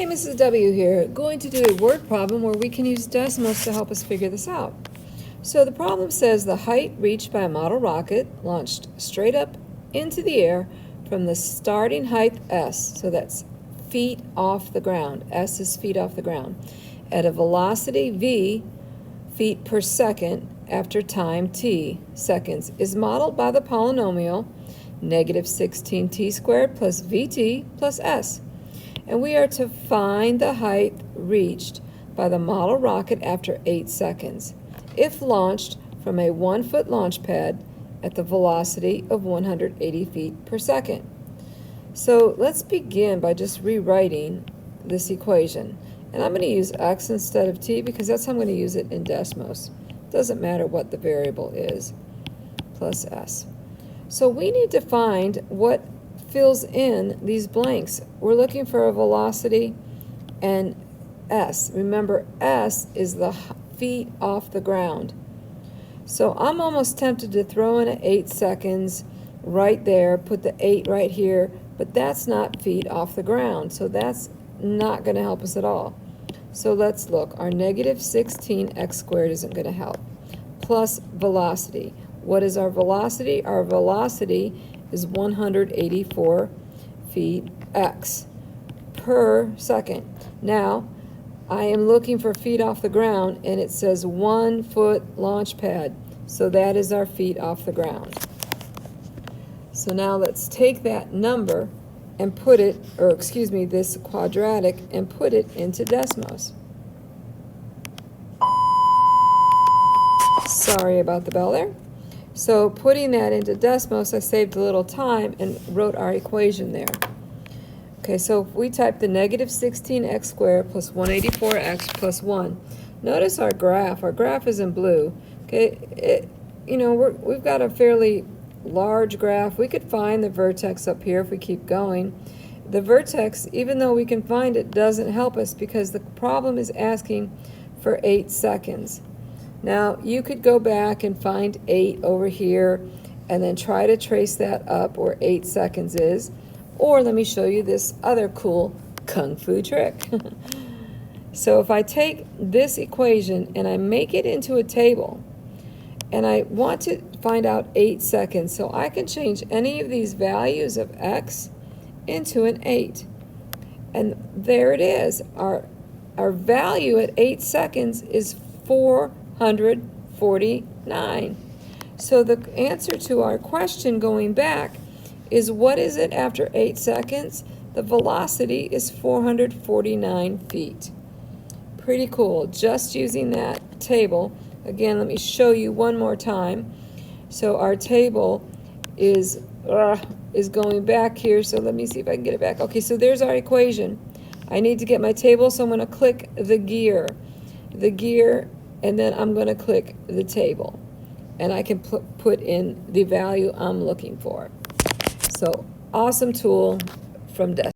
Hey, Mrs. W here, going to do a word problem where we can use Desmos to help us figure this out. So the problem says the height reached by a model rocket launched straight up into the air from the starting height S, so that's feet off the ground, S is feet off the ground, at a velocity v, feet per second, after time t, seconds, is modeled by the polynomial negative 16t squared plus vt plus s. And we are to find the height reached by the model rocket after 8 seconds, if launched from a 1-foot launch pad at the velocity of 180 feet per second. So let's begin by just rewriting this equation. And I'm going to use x instead of t because that's how I'm going to use it in Desmos. Doesn't matter what the variable is, plus s. So we need to find what fills in these blanks. We're looking for a velocity and s. Remember, s is the feet off the ground. So I'm almost tempted to throw in an 8 seconds right there, put the 8 right here, but that's not feet off the ground, so that's not going to help us at all. So let's look. Our negative 16x squared isn't going to help. Plus velocity. What is our velocity? Our velocity is 184 feet x per second. Now, I am looking for feet off the ground, and it says 1-foot launch pad. So that is our feet off the ground. So now let's take that number and put it, or excuse me, this quadratic, and put it into Desmos. Sorry about the bell there. So putting that into Desmos, I saved a little time and wrote our equation there. Okay, so if we type the negative 16x squared plus 184x plus 1, notice our graph. Our graph is in blue. Okay, we've got a fairly large graph. We could find the vertex up here if we keep going. The vertex, even though we can find it, doesn't help us because the problem is asking for 8 seconds. Now, you could go back and find 8 over here and then try to trace that up where 8 seconds is. Or let me show you this other cool kung fu trick. So if I take this equation and I make it into a table, and I want to find out 8 seconds, so I can change any of these values of x into an 8. And there it is. Our value at 8 seconds is 449. So the answer to our question going back is, what is it after 8 seconds? The velocity is 449 feet. Pretty cool, just using that table. Again, let me show you one more time. So our table is going back here, so let me see if I can get it back. Okay, so there's our equation. I need to get my table, so I'm going to click the gear, and then I'm going to click the table. And I can put in the value I'm looking for. So, awesome tool from Desmos.